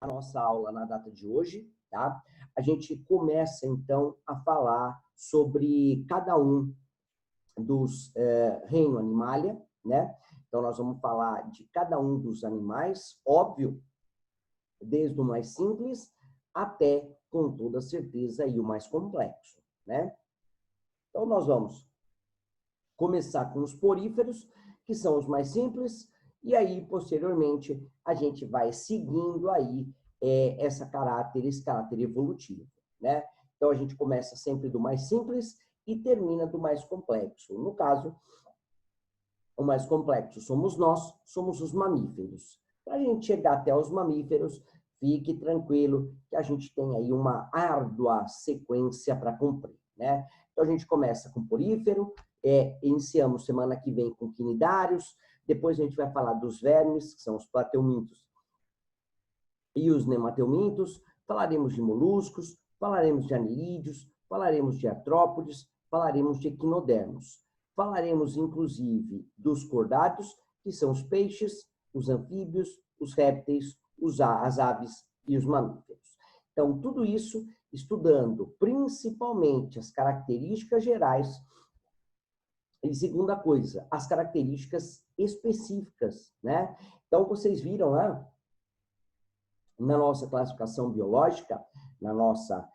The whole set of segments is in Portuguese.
a nossa aula na data de hoje, tá? A gente começa, então, a falar sobre cada um dos reino animalia, né? Então, nós vamos falar de cada um dos animais, óbvio, desde o mais simples até, com toda certeza, o mais complexo, né? Então, nós vamos começar com os poríferos, que são os mais simples, e aí, posteriormente, a gente vai seguindo aí esse caráter evolutivo, né? Então, a gente começa sempre do mais simples e termina do mais complexo. No caso, o mais complexo somos nós, somos os mamíferos. Para a gente chegar até os mamíferos, fique tranquilo que a gente tem aí uma árdua sequência para cumprir, né? Então, a gente começa com porífero, iniciamos semana que vem com quinidários, depois a gente vai falar dos vermes, que são os plateumintos e os nemateumintos, falaremos de moluscos, falaremos de anelídeos, falaremos de artrópodes, falaremos de equinodermos. Falaremos, inclusive, dos cordados, que são os peixes, os anfíbios, os répteis, as aves e os mamíferos. Então, tudo isso estudando principalmente as características gerais e, segunda coisa, as características específicas, né? Então, vocês viram lá na nossa classificação biológica, na nossa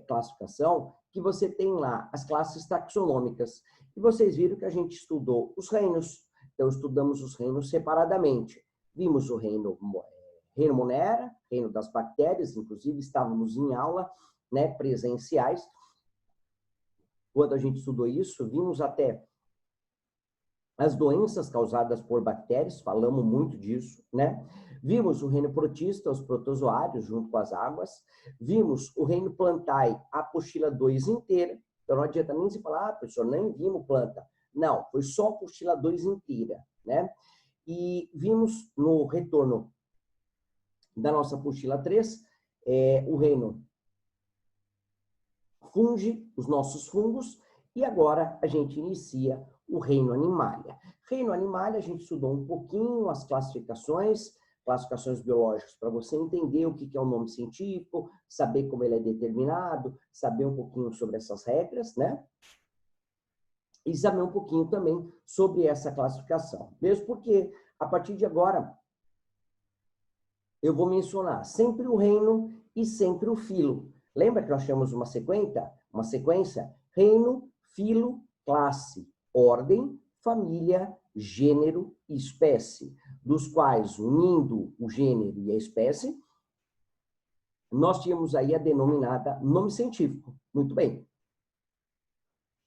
classificação, que você tem lá as classes taxonômicas. E vocês viram que a gente estudou os reinos. Então, estudamos os reinos separadamente. Vimos o reino Monera, reino das bactérias, inclusive estávamos em aula, né, presenciais. Quando a gente estudou isso, vimos até as doenças causadas por bactérias, falamos muito disso, né? Vimos o reino protista, os protozoários, junto com as águas. Vimos o reino plantae, a apostila 2 inteira. Então, não adianta nem se falar, professor, nem vimos planta. Não, foi só a apostila 2 inteira, né? E vimos no retorno da nossa apostila 3, o reino fungi, os nossos fungos, e agora a gente inicia o reino animalia. Reino animalia, a gente estudou um pouquinho as classificações biológicas, para você entender o que é o nome científico, saber como ele é determinado, saber um pouquinho sobre essas regras, né? E saber um pouquinho também sobre essa classificação. Mesmo porque, a partir de agora, eu vou mencionar sempre o reino e sempre o filo. Lembra que nós temos uma sequência? Reino, filo, classe, ordem, família, gênero e espécie, dos quais, unindo o gênero e a espécie, nós tínhamos aí a denominada nome científico. Muito bem.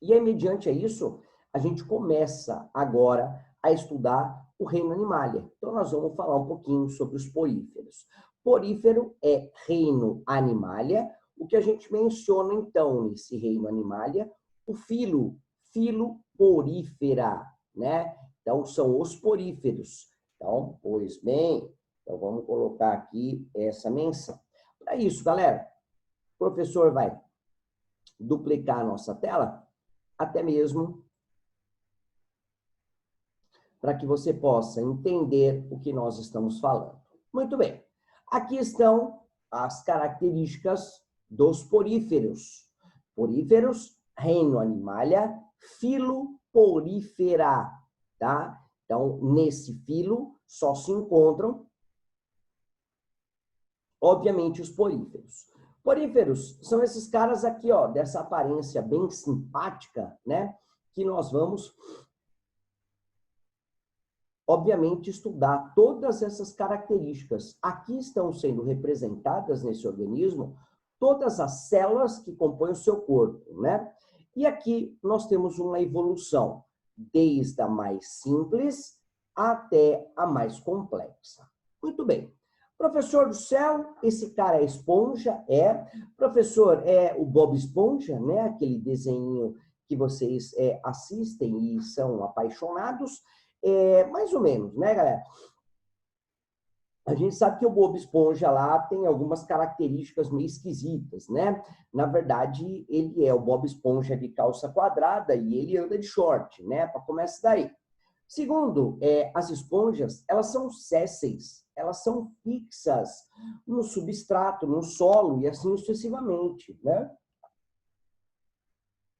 E aí, mediante isso, a gente começa agora a estudar o reino animalia. Então, nós vamos falar um pouquinho sobre os poríferos. Porífero é reino animalia. O que a gente menciona, então, nesse reino animalia, o filo porífera, né? Então, são os poríferos. Então, pois bem, então vamos colocar aqui essa menção. Para isso, galera, o professor vai duplicar a nossa tela, até mesmo para que você possa entender o que nós estamos falando. Muito bem. Aqui estão as características dos poríferos. Poríferos, reino animalia, filo porífera, tá? Então, nesse filo só se encontram, obviamente, os poríferos. Poríferos são esses caras aqui, ó, dessa aparência bem simpática, né? Que nós vamos, obviamente, estudar todas essas características. Aqui estão sendo representadas nesse organismo todas as células que compõem o seu corpo, né? E aqui nós temos uma evolução, desde a mais simples até a mais complexa. Muito bem. Professor do céu, esse cara é esponja? É. Professor, é o Bob Esponja, né? Aquele desenho que vocês assistem e são apaixonados. Mais ou menos, né, galera? A gente sabe que o Bob Esponja lá tem algumas características meio esquisitas, né? Na verdade, ele é o Bob Esponja de calça quadrada e ele anda de short, né? Para começar daí. Segundo, as esponjas, elas são sésseis, elas são fixas no substrato, no solo e assim sucessivamente, né?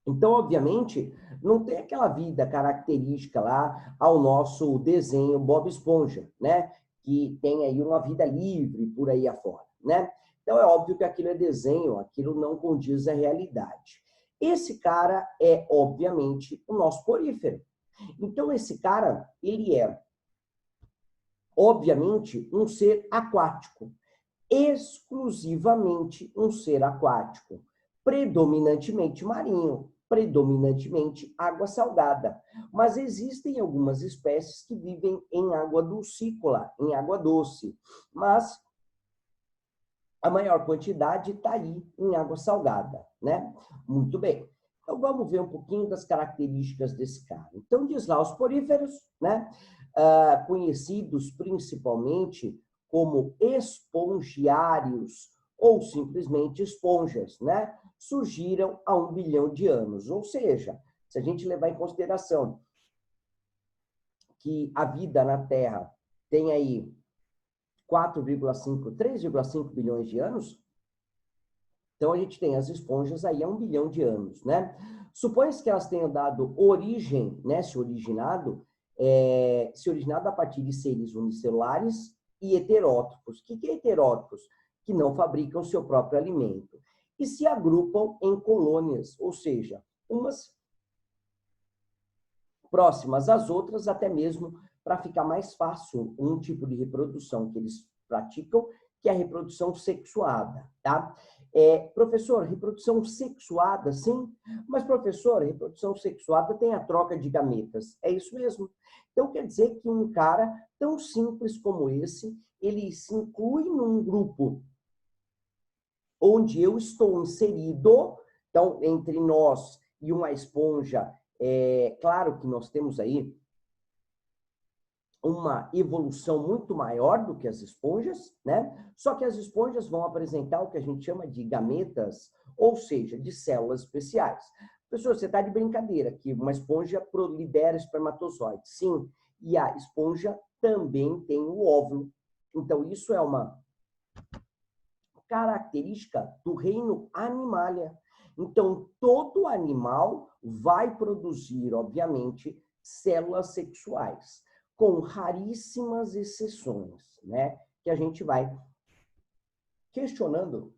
Então, obviamente, não tem aquela vida característica lá ao nosso desenho Bob Esponja, né? Que tem aí uma vida livre por aí afora, né? Então, é óbvio que aquilo é desenho, aquilo não condiz à realidade. Esse cara é, obviamente, o nosso porífero. Então, esse cara, ele é, obviamente, um ser aquático, exclusivamente um ser aquático, predominantemente marinho, predominantemente água salgada. Mas existem algumas espécies que vivem em água dulcícola, em água doce, mas a maior quantidade está aí em água salgada, né? Muito bem. Então, vamos ver um pouquinho das características desse cara. Então, diz lá, os poríferos, né? Conhecidos principalmente como espongiários ou simplesmente esponjas, né? Surgiram há 1 bilhão de anos. Ou seja, se a gente levar em consideração que a vida na Terra tem aí 3,5 bilhões de anos, então a gente tem as esponjas aí há 1 bilhão de anos, né? Supõe-se que elas tenham dado origem, né? Se originado a partir de seres unicelulares e heterótrofos. O que é heterótrofos? Que não fabricam seu próprio alimento. E se agrupam em colônias, ou seja, umas próximas às outras, até mesmo para ficar mais fácil um tipo de reprodução que eles praticam, que é a reprodução sexuada, tá? Professor, reprodução sexuada, sim, mas professor, reprodução sexuada tem a troca de gametas, é isso mesmo. Então quer dizer que um cara tão simples como esse, ele se inclui num grupo onde eu estou inserido, então entre nós e uma esponja, claro que nós temos aí uma evolução muito maior do que as esponjas, né? Só que as esponjas vão apresentar o que a gente chama de gametas, ou seja, de células especiais. Professor, você está de brincadeira que uma esponja libera espermatozoides. Sim, e a esponja também tem o óvulo. Então, isso é uma característica do reino animalia. Então, todo animal vai produzir, obviamente, células sexuais, com raríssimas exceções, né? Que a gente vai questionando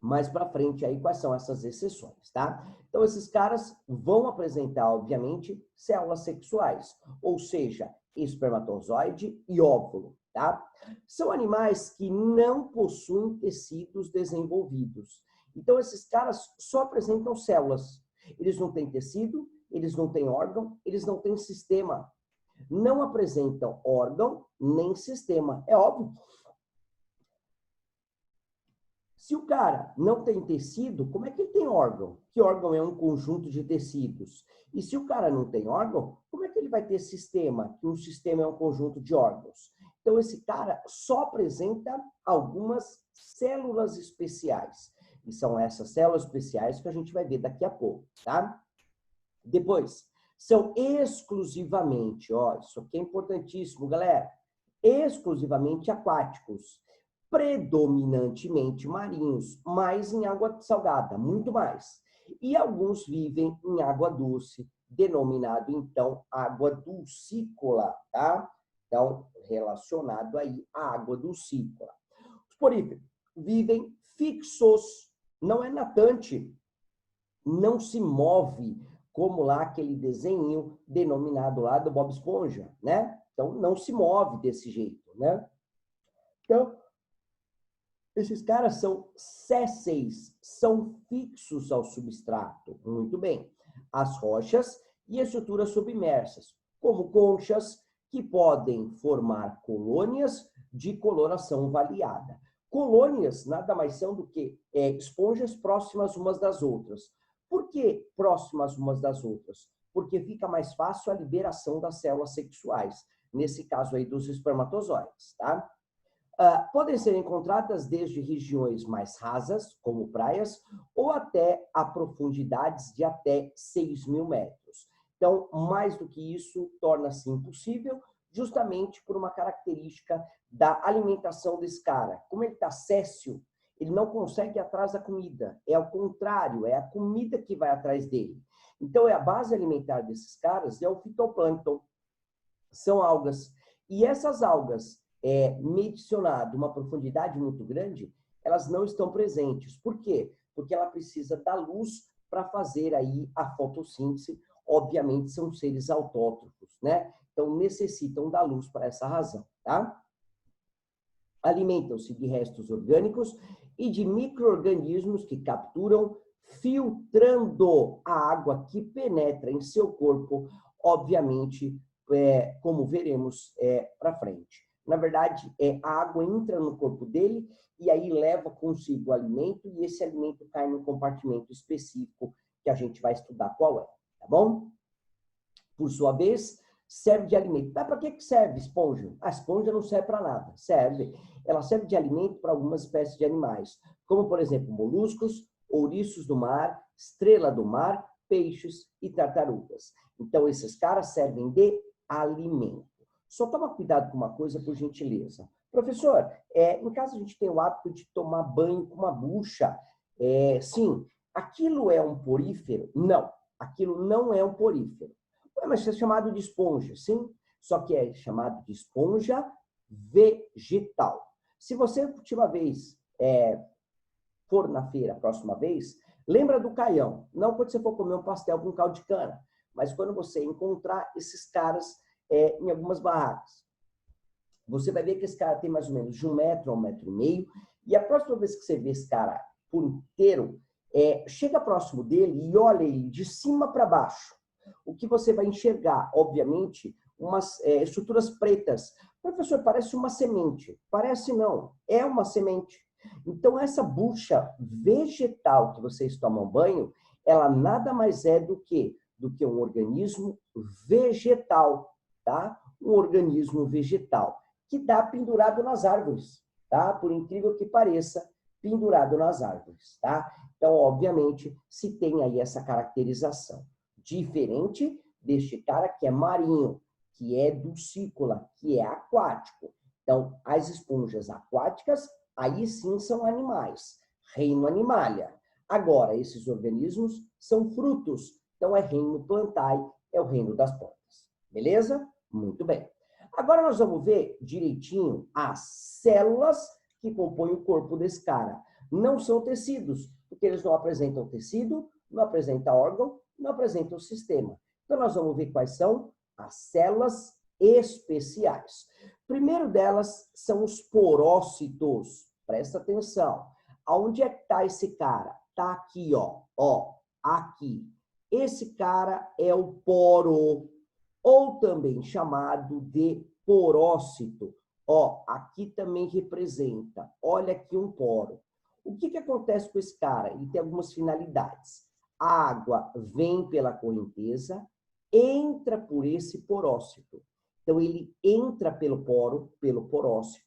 mais para frente aí quais são essas exceções, tá? Então, esses caras vão apresentar, obviamente, células sexuais, ou seja, espermatozoide e óvulo, tá? São animais que não possuem tecidos desenvolvidos. Então, esses caras só apresentam células. Eles não têm tecido, eles não têm órgão, eles não têm sistema. Não apresentam órgão nem sistema. É óbvio. Se o cara não tem tecido, como é que ele tem órgão? Que órgão é um conjunto de tecidos? E se o cara não tem órgão, como é que ele vai ter sistema? Que um sistema é um conjunto de órgãos. Então, esse cara só apresenta algumas células especiais. E são essas células especiais que a gente vai ver daqui a pouco, tá? Depois, são exclusivamente, ó, isso aqui é importantíssimo, galera, exclusivamente aquáticos, predominantemente marinhos, mais em água salgada, muito mais. E alguns vivem em água doce, denominado, então, água dulcícola, tá? Então, relacionado aí à água dulcícola. Os poríferos vivem fixos, não é natante, não se move, como lá aquele desenho denominado lá do Bob Esponja, né? Então, não se move desse jeito, né? Então, esses caras são sésseis, são fixos ao substrato. Muito bem. As rochas e estruturas submersas, como conchas, que podem formar colônias de coloração variada. Colônias nada mais são do que esponjas próximas umas das outras. Por que próximas umas das outras? Porque fica mais fácil a liberação das células sexuais, nesse caso aí dos espermatozoides, tá? Podem ser encontradas desde regiões mais rasas, como praias, ou até a profundidades de até 6.000 metros. Então, mais do que isso, torna-se impossível, justamente por uma característica da alimentação desse cara. Como ele está céssio, ele não consegue ir atrás da comida. É ao contrário, é a comida que vai atrás dele. Então, a base alimentar desses caras é o fitoplâncton. São algas. E essas algas, medicionado uma profundidade muito grande, elas não estão presentes. Por quê? Porque ela precisa da luz para fazer aí a fotossíntese. Obviamente, são seres autótrofos, né? Então, necessitam da luz para essa razão, tá? Alimentam-se de restos orgânicos e de micro-organismos que capturam, filtrando a água que penetra em seu corpo, obviamente, como veremos para frente. Na verdade, a água entra no corpo dele e aí leva consigo o alimento e esse alimento cai num compartimento específico que a gente vai estudar qual é, tá bom? Por sua vez, serve de alimento. Mas para que serve esponja? A esponja não serve para nada. Serve. Ela serve de alimento para algumas espécies de animais, como, por exemplo, moluscos, ouriços do mar, estrela do mar, peixes e tartarugas. Então, esses caras servem de alimento. Só toma cuidado com uma coisa, por gentileza. Professor, em casa a gente tem o hábito de tomar banho com uma bucha. Sim, aquilo é um porífero? Não, aquilo não é um porífero. Mas é chamado de esponja, sim? Só que é chamado de esponja vegetal. Se você, última vez, for na feira a próxima vez, lembra do caião. Não quando você for comer um pastel com caldo de cana, mas quando você encontrar esses caras em algumas barracas. Você vai ver que esse cara tem mais ou menos de 1 metro a 1,5 metros, e a próxima vez que você vê esse cara por inteiro, chega próximo dele e olha ele de cima para baixo. O que você vai enxergar, obviamente, umas estruturas pretas. Professor, parece uma semente. Parece não, é uma semente. Então, essa bucha vegetal que vocês tomam banho, ela nada mais é do que um organismo vegetal, tá? Um organismo vegetal que dá pendurado nas árvores, tá? Por incrível que pareça, pendurado nas árvores, tá? Então, obviamente, se tem aí essa caracterização. Diferente deste cara que é marinho, que é dulcícola, que é aquático. Então, as esponjas aquáticas, aí sim são animais, reino animalia. Agora, esses organismos são frutos, então é reino plantae, é o reino das plantas. Beleza? Muito bem. Agora nós vamos ver direitinho as células que compõem o corpo desse cara. Não são tecidos, porque eles não apresentam tecido, não apresentam órgão, não apresentam sistema. Então, nós vamos ver quais são as células especiais. Primeiro delas são os porócitos. Presta atenção. Aonde é que está esse cara? Está aqui, ó, aqui. Esse cara é o poro, ou também chamado de porócito. Ó, aqui também representa. Olha aqui um poro. O que acontece com esse cara? Ele tem algumas finalidades. A água vem pela correnteza, entra por esse porócito. Então, ele entra pelo porócito,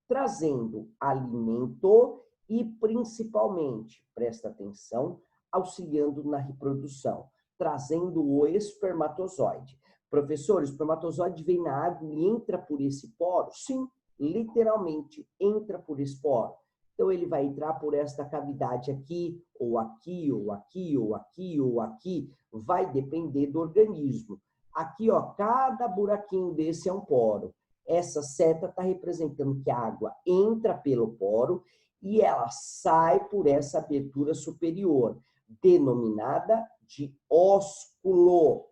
trazendo alimento e, principalmente, presta atenção, auxiliando na reprodução, trazendo o espermatozoide. Professor, o espermatozoide vem na água e entra por esse poro? Sim, literalmente, entra por esse poro. Então, ele vai entrar por esta cavidade aqui, ou aqui, ou aqui, ou aqui, ou aqui. Vai depender do organismo. Aqui, ó, cada buraquinho desse é um poro. Essa seta está representando que a água entra pelo poro e ela sai por essa abertura superior, denominada de ósculo.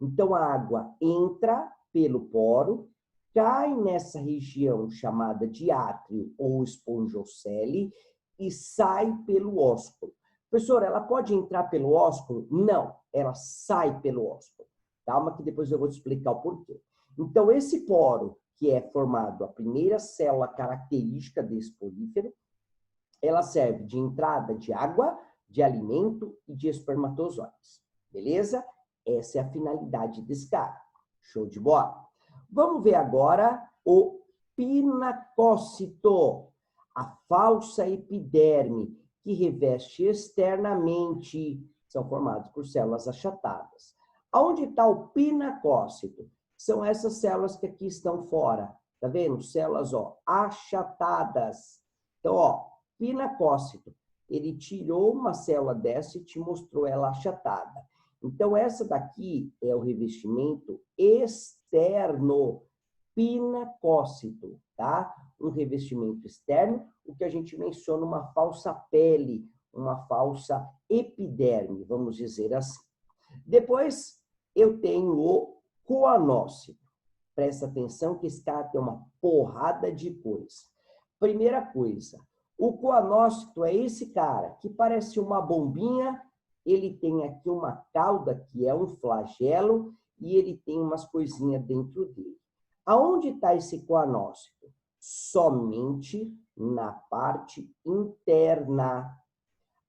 Então, a água entra pelo poro, cai nessa região chamada de átrio ou esponjocele e sai pelo ósculo. Professor, ela pode entrar pelo ósculo? Não, ela sai pelo ósculo. Calma que depois eu vou te explicar o porquê. Então, esse poro, que é formado a primeira célula característica desse porífero, ela serve de entrada de água, de alimento e de espermatozoides. Beleza? Essa é a finalidade desse cara. Show de bola? Vamos ver agora o pinacócito, a falsa epiderme, que reveste externamente, são formados por células achatadas. Aonde está o pinacócito? São essas células que aqui estão fora. Tá vendo? Células, ó, achatadas. Então, ó, pinacócito. Ele tirou uma célula dessa e te mostrou ela achatada. Então, essa daqui é o revestimento externo, pinacócito, tá? Um revestimento externo, o que a gente menciona uma falsa pele, uma falsa epiderme, vamos dizer assim. Depois, eu tenho o coanócito. Presta atenção que esse cara tem uma porrada de coisa. Primeira coisa, o coanócito é esse cara que parece uma bombinha, ele tem aqui uma cauda que é um flagelo e ele tem umas coisinhas dentro dele. Aonde está esse coanócito? Somente na parte interna.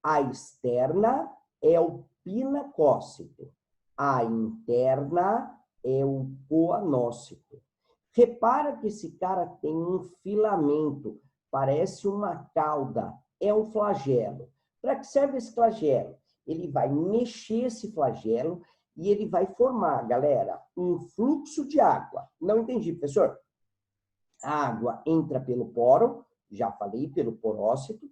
A externa é o pinacócito. A interna é o coanócito. Repara que esse cara tem um filamento, parece uma cauda, é um flagelo. Para que serve esse flagelo? Ele vai mexer esse flagelo e ele vai formar, galera, um fluxo de água. Não entendi, professor? A água entra pelo poro, já falei, pelo porócito,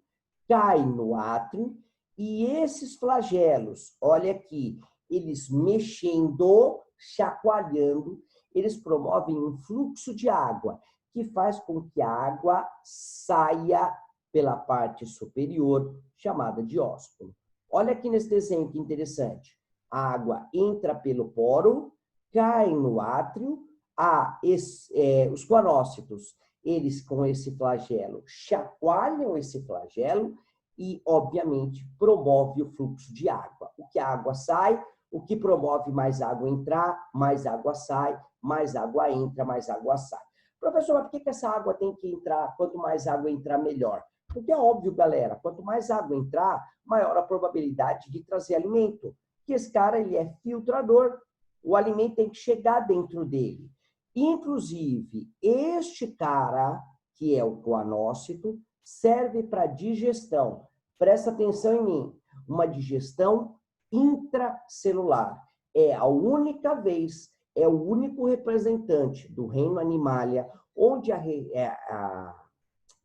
cai no átrio e esses flagelos, olha aqui, eles mexendo, chacoalhando, eles promovem um fluxo de água que faz com que a água saia pela parte superior, chamada de ósculo. Olha aqui nesse desenho que interessante. A água entra pelo poro, cai no átrio, os coanócitos, eles com esse flagelo chacoalham esse flagelo e, obviamente, promove o fluxo de água. O que a água sai, o que promove mais água entrar, mais água sai, mais água entra, mais água sai. Professor, mas por que essa água tem que entrar? Quanto mais água entrar, melhor. Porque é óbvio, galera, quanto mais água entrar, maior a probabilidade de trazer alimento. Que esse cara, ele é filtrador. O alimento tem que chegar dentro dele. Inclusive, este cara, que é o coanócito, serve para digestão. Presta atenção em mim. Uma digestão intracelular. É a única vez, é o único representante do reino animalia onde a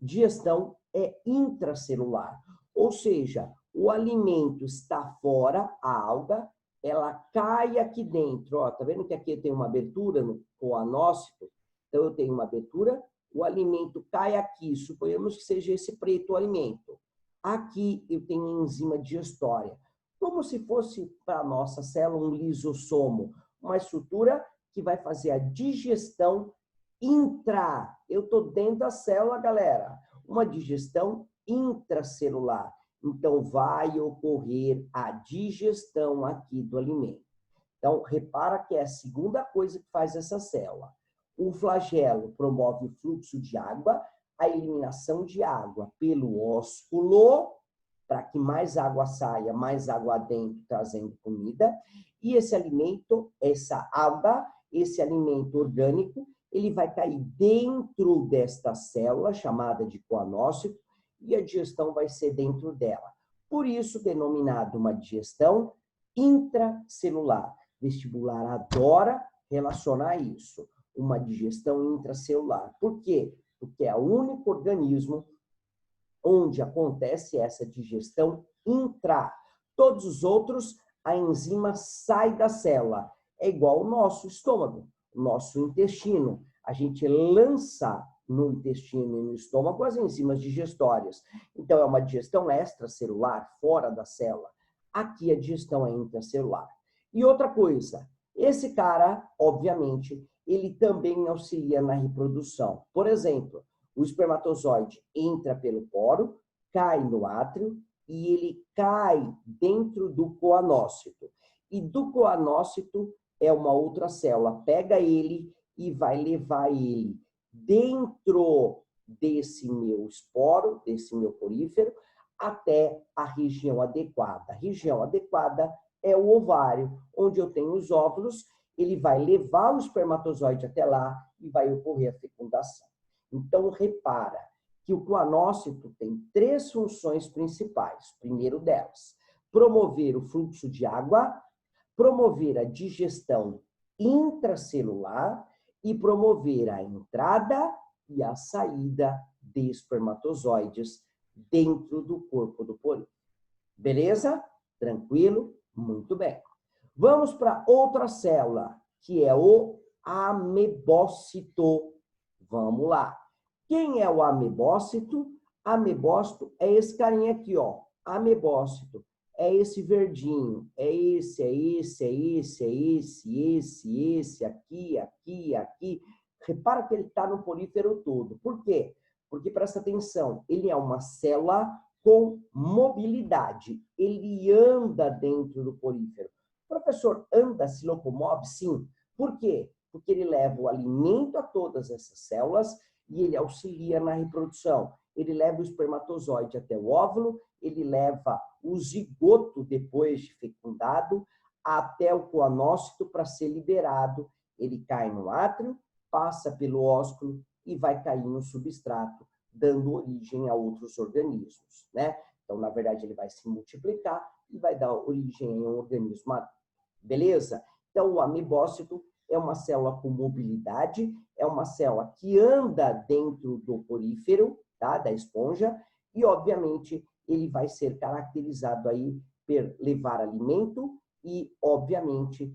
digestão é intracelular. Ou seja, o alimento está fora, a alga, ela cai aqui dentro. Ó, tá vendo que aqui tem uma abertura no coanócito? Então, eu tenho uma abertura, o alimento cai aqui, suponhamos que seja esse preto o alimento. Aqui eu tenho enzima digestória, como se fosse para a nossa célula um lisossomo, uma estrutura que vai fazer a digestão intra. Eu estou dentro da célula, galera. Uma digestão intracelular. Então, vai ocorrer a digestão aqui do alimento. Então, repara que é a segunda coisa que faz essa célula. O flagelo promove o fluxo de água, a eliminação de água pelo ósculo, para que mais água saia, mais água dentro, trazendo comida. E esse alimento, essa alga, esse alimento orgânico, ele vai cair dentro desta célula, chamada de coanócito, e a digestão vai ser dentro dela. Por isso, denominado uma digestão intracelular. Vestibular adora relacionar isso, uma digestão intracelular. Por quê? Porque é o único organismo onde acontece essa digestão intra. Todos os outros, a enzima sai da célula. É igual o nosso estômago, o nosso intestino. A gente lança no intestino e no estômago as enzimas digestórias. Então, é uma digestão extracelular, fora da célula. Aqui a digestão é intracelular. E outra coisa, esse cara, obviamente, ele também auxilia na reprodução. Por exemplo, o espermatozoide entra pelo poro, cai no átrio e ele cai dentro do coanócito. E do coanócito é uma outra célula, pega ele e vai levar ele dentro desse meu esporo, desse meu porífero, até a região adequada. A região adequada é o ovário, onde eu tenho os óvulos, ele vai levar o espermatozoide até lá e vai ocorrer a fecundação. Então, repara que o coanócito tem 3 funções principais. Primeiro delas, promover o fluxo de água, promover a digestão intracelular e promover a entrada e a saída de espermatozoides dentro do corpo do porífero. Beleza? Tranquilo? Muito bem. Vamos para outra célula, que é o amebócito. Vamos lá. Quem é o amebócito? Amebócito é esse carinha aqui, ó. Amebócito. É esse verdinho. É esse, aqui. Repara que ele está no porífero todo. Por quê? Porque, presta atenção, ele é uma célula com mobilidade. Ele anda dentro do porífero. Professor, anda, se locomove? Sim. Por quê? Porque ele leva o alimento a todas essas células e ele auxilia na reprodução. Ele leva o espermatozoide até o óvulo, ele leva o zigoto, depois de fecundado, até o coanócito para ser liberado. Ele cai no átrio, passa pelo ósculo e vai cair no substrato, dando origem a outros organismos, né? Então, na verdade, ele vai se multiplicar e vai dar origem a um organismo adulto. Beleza? Então, o amebócito é uma célula com mobilidade, é uma célula que anda dentro do porífero, tá? Da esponja, e, obviamente, ele vai ser caracterizado aí por levar alimento e, obviamente,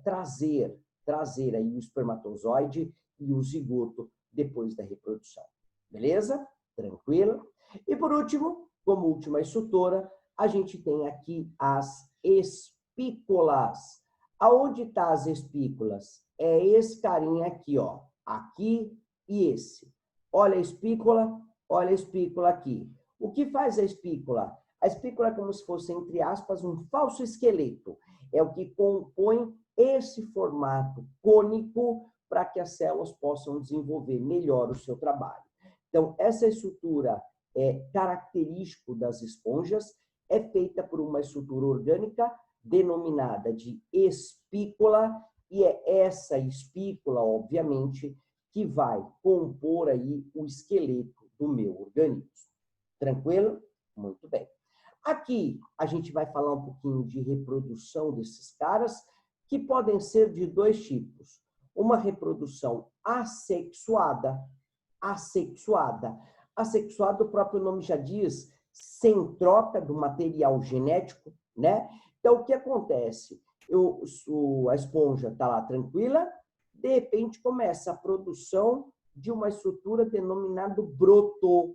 trazer aí o espermatozoide e o zigoto depois da reprodução. Beleza? Tranquilo? E, por último, como última estrutura, a gente tem aqui as espículas. Aonde estão as espículas? É esse carinha aqui, ó. Aqui e esse. Olha a espícula aqui. O que faz a espícula? A espícula é como se fosse, entre aspas, um falso esqueleto. É o que compõe esse formato cônico para que as células possam desenvolver melhor o seu trabalho. Então, essa estrutura característica das esponjas é feita por uma estrutura orgânica denominada de espícula, e é essa espícula, obviamente, que vai compor aí o esqueleto do meu organismo. Tranquilo? Muito bem. Aqui a gente vai falar um pouquinho de reprodução desses caras, que podem ser de dois tipos. Uma reprodução assexuada. Assexuada, o próprio nome já diz, sem troca do material genético, né? Então, o que acontece? A esponja está lá tranquila, de repente começa a produção de uma estrutura denominada broto.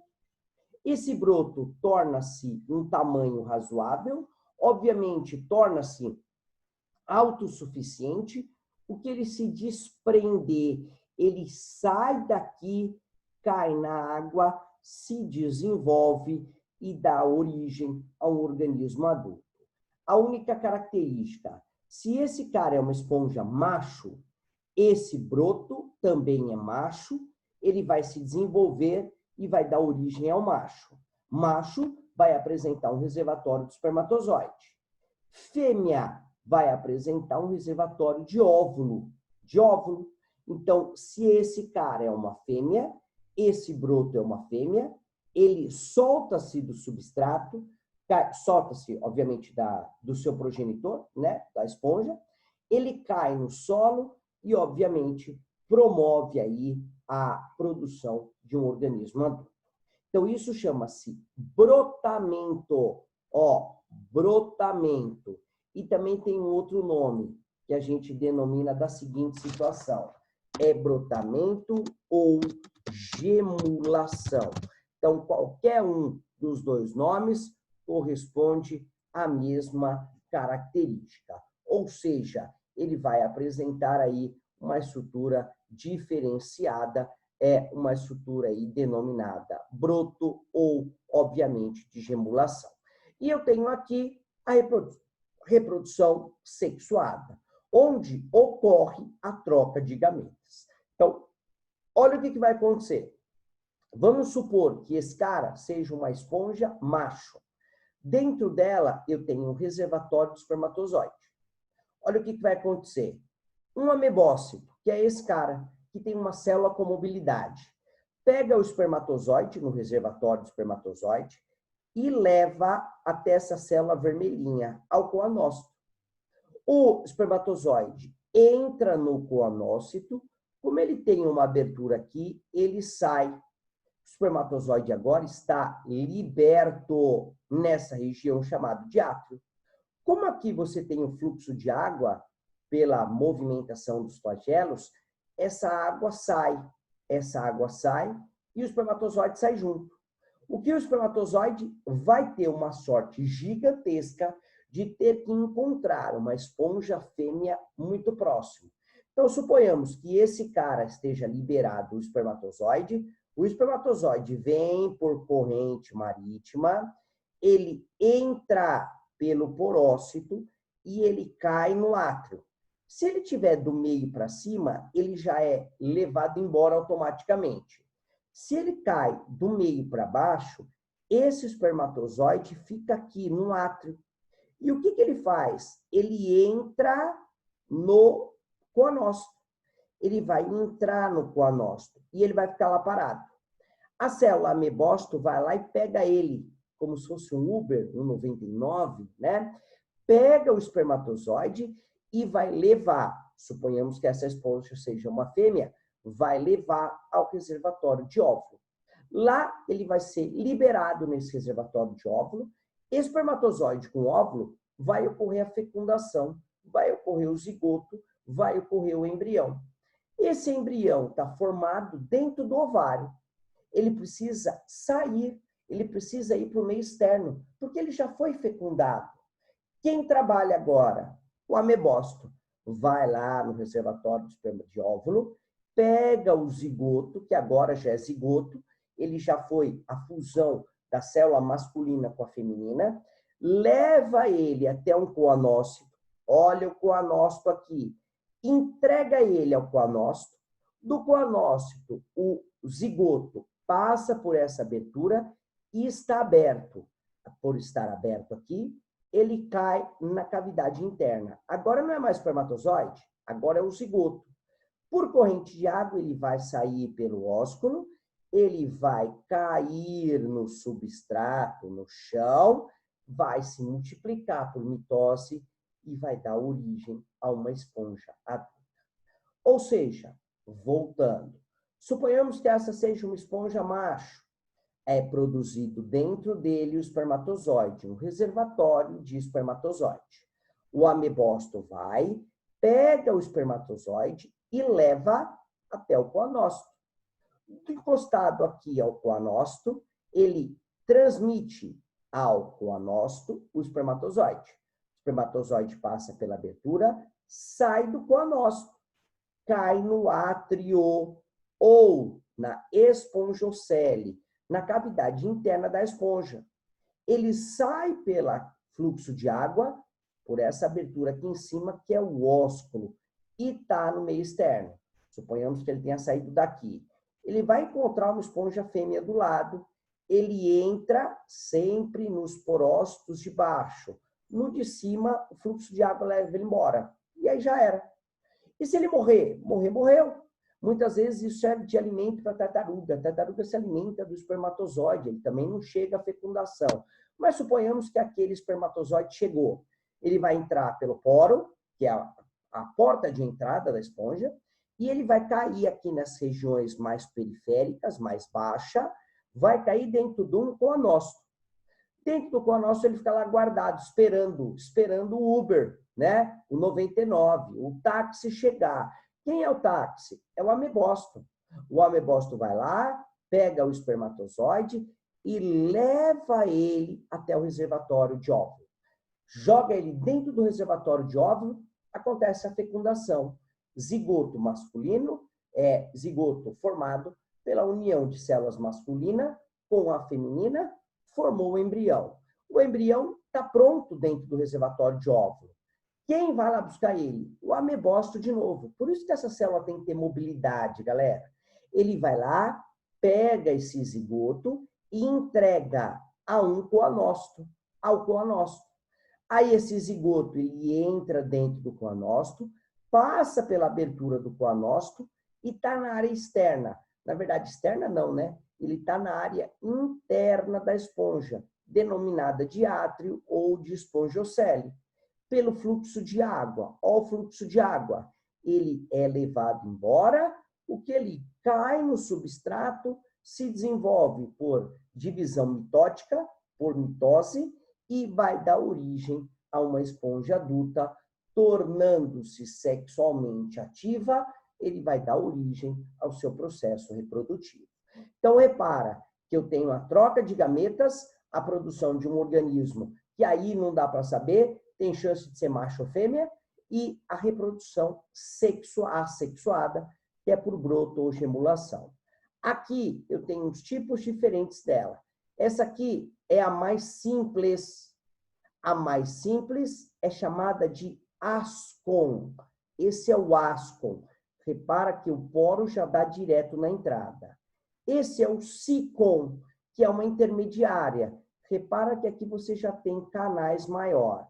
Esse broto torna-se um tamanho razoável, obviamente torna-se autossuficiente, o que ele se desprender, ele sai daqui, cai na água, se desenvolve e dá origem a um organismo adulto. A única característica, se esse cara é uma esponja macho, esse broto também é macho, ele vai se desenvolver e vai dar origem ao macho. Macho vai apresentar um reservatório de espermatozoide. Fêmea vai apresentar um reservatório de óvulo. Então, se esse cara é uma fêmea, esse broto é uma fêmea, ele solta-se do substrato, solta-se, obviamente, do seu progenitor, né, da esponja, ele cai no solo e, obviamente, promove aí a produção de um organismo adulto. Então, isso chama-se brotamento. Ó, brotamento. E também tem um outro nome que a gente denomina da seguinte situação. É brotamento ou gemulação. Então, qualquer um dos dois nomes corresponde à mesma característica. Ou seja, ele vai apresentar aí uma estrutura diferenciada, uma estrutura aí denominada broto ou, obviamente, de gemulação. E eu tenho aqui a reprodução sexuada, onde ocorre a troca de gametas. Então, olha o que vai acontecer. Vamos supor que esse cara seja uma esponja macho. Dentro dela, eu tenho um reservatório de espermatozoide. Olha o que vai acontecer. Um amebócito, que é esse cara, que tem uma célula com mobilidade, pega o espermatozoide no reservatório de espermatozoide e leva até essa célula vermelhinha, ao coanócito. O espermatozoide entra no coanócito, como ele tem uma abertura aqui, ele sai. O espermatozoide agora está liberto nessa região chamada de átrio. Como aqui você tem o fluxo de água pela movimentação dos flagelos, essa água sai e o espermatozoide sai junto. O que o espermatozoide vai ter uma sorte gigantesca de ter que encontrar uma esponja fêmea muito próximo. Então, suponhamos que esse cara esteja liberado, o espermatozoide vem por corrente marítima, ele entra pelo porócito e ele cai no átrio. Se ele estiver do meio para cima, ele já é levado embora automaticamente. Se ele cai do meio para baixo, esse espermatozoide fica aqui no átrio. E o que ele faz? Ele entra no coanócito. Ele vai entrar no coanócito e ele vai ficar lá parado. A célula amebócito vai lá e pega ele, como se fosse um Uber, um 99, né? Pega o espermatozoide e vai levar, suponhamos que essa esponja seja uma fêmea, vai levar ao reservatório de óvulo. Lá ele vai ser liberado nesse reservatório de óvulo. Espermatozoide com óvulo, vai ocorrer a fecundação, vai ocorrer o zigoto, vai ocorrer o embrião. Esse embrião está formado dentro do ovário. Ele precisa sair, ele precisa ir para o meio externo, porque ele já foi fecundado. Quem trabalha agora? O amebócito. Vai lá no reservatório de óvulo, pega o zigoto, que agora já é zigoto, ele já foi a fusão da célula masculina com a feminina, leva ele até um coanócito, olha o coanócito aqui, entrega ele ao coanócito, do coanócito o zigoto passa por essa abertura e está aberto. Por estar aberto aqui, ele cai na cavidade interna. Agora não é mais espermatozoide, agora é o zigoto. Por corrente de água, ele vai sair pelo ósculo, ele vai cair no substrato, no chão, vai se multiplicar por mitose e vai dar origem a uma esponja adulta. Ou seja, voltando, suponhamos que essa seja uma esponja macho. É produzido dentro dele o espermatozoide, um reservatório de espermatozoide. O amebócito vai, pega o espermatozoide e leva até o coanócito. Encostado aqui ao coanócito, ele transmite ao coanócito o espermatozoide. O espermatozoide passa pela abertura, sai do coanócito, cai no átrio ou na esponjocele, na cavidade interna da esponja. Ele sai pelo fluxo de água, por essa abertura aqui em cima, que é o ósculo, e está no meio externo. Suponhamos que ele tenha saído daqui. Ele vai encontrar uma esponja fêmea do lado, ele entra sempre nos porócitos de baixo. No de cima, o fluxo de água leva ele embora. E aí já era. E se ele morrer? Morreu. Muitas vezes isso serve de alimento para a tartaruga. A tartaruga se alimenta do espermatozoide, ele também não chega à fecundação. Mas suponhamos que aquele espermatozoide chegou. Ele vai entrar pelo poro, que é a porta de entrada da esponja, e ele vai cair aqui nas regiões mais periféricas, mais baixa, vai cair dentro de um coanócito. Dentro do coanócito ele fica lá guardado, esperando o Uber, né? O 99, o táxi chegar. Quem é o táxi? É o amebócito. O amebócito vai lá, pega o espermatozoide e leva ele até o reservatório de óvulo. Joga ele dentro do reservatório de óvulo, acontece a fecundação. Zigoto masculino é zigoto formado pela união de células masculina com a feminina, formou o embrião. O embrião está pronto dentro do reservatório de óvulo. Quem vai lá buscar ele? O amebócito de novo. Por isso que essa célula tem que ter mobilidade, galera. Ele vai lá, pega esse zigoto e entrega a um coanócito, ao coanócito. Aí esse zigoto, ele entra dentro do coanócito, passa pela abertura do coanócito e está na área externa. Na verdade, externa não, né? Ele está na área interna da esponja, denominada de átrio ou de esponjocele. pelo fluxo de água. Olha o fluxo de água. Ele é levado embora, o que ele cai no substrato se desenvolve por divisão mitótica, por mitose, e vai dar origem a uma esponja adulta, tornando-se sexualmente ativa, ele vai dar origem ao seu processo reprodutivo. Então, repara que eu tenho a troca de gametas, a produção de um organismo, que aí não dá para saber, tem chance de ser macho ou fêmea, e a reprodução assexuada, que é por broto ou gemulação. Aqui eu tenho uns tipos diferentes dela. Essa aqui é a mais simples. A mais simples é chamada de ascon. Esse é o ascon. Repara que o poro já dá direto na entrada. Esse é o sicon, que é uma intermediária. Repara que aqui você já tem canais maior.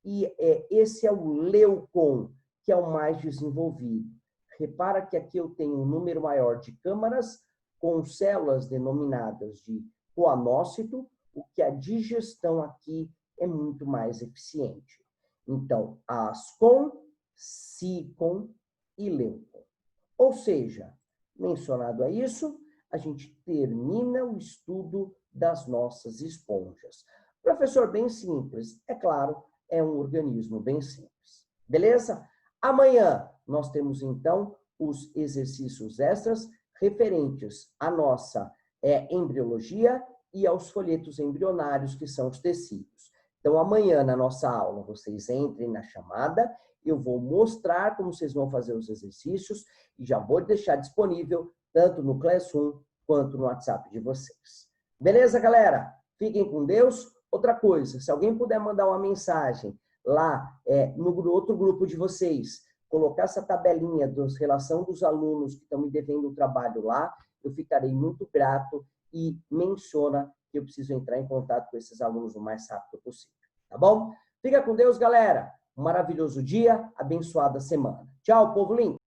E esse é o leucon, que é o mais desenvolvido. Repara que aqui eu tenho um número maior de câmaras com células denominadas de coanócito, o que a digestão aqui é muito mais eficiente. Então, ascon, sicon e leucon. Ou seja, mencionado a isso, a gente termina o estudo das nossas esponjas. Professor, bem simples. É claro, é um organismo bem simples. Beleza? Amanhã nós temos, então, os exercícios extras referentes à nossa embriologia e aos folhetos embrionários, que são os tecidos. Então, amanhã, na nossa aula, vocês entrem na chamada, eu vou mostrar como vocês vão fazer os exercícios e já vou deixar disponível tanto no Classroom quanto no WhatsApp de vocês. Beleza, galera? Fiquem com Deus. Outra coisa, se alguém puder mandar uma mensagem lá no outro grupo de vocês, colocar essa tabelinha da relação dos alunos que estão me devendo o trabalho lá, eu ficarei muito grato e menciona que eu preciso entrar em contato com esses alunos o mais rápido possível. Tá bom? Fica com Deus, galera. Um maravilhoso dia, abençoada semana. Tchau, povo lindo.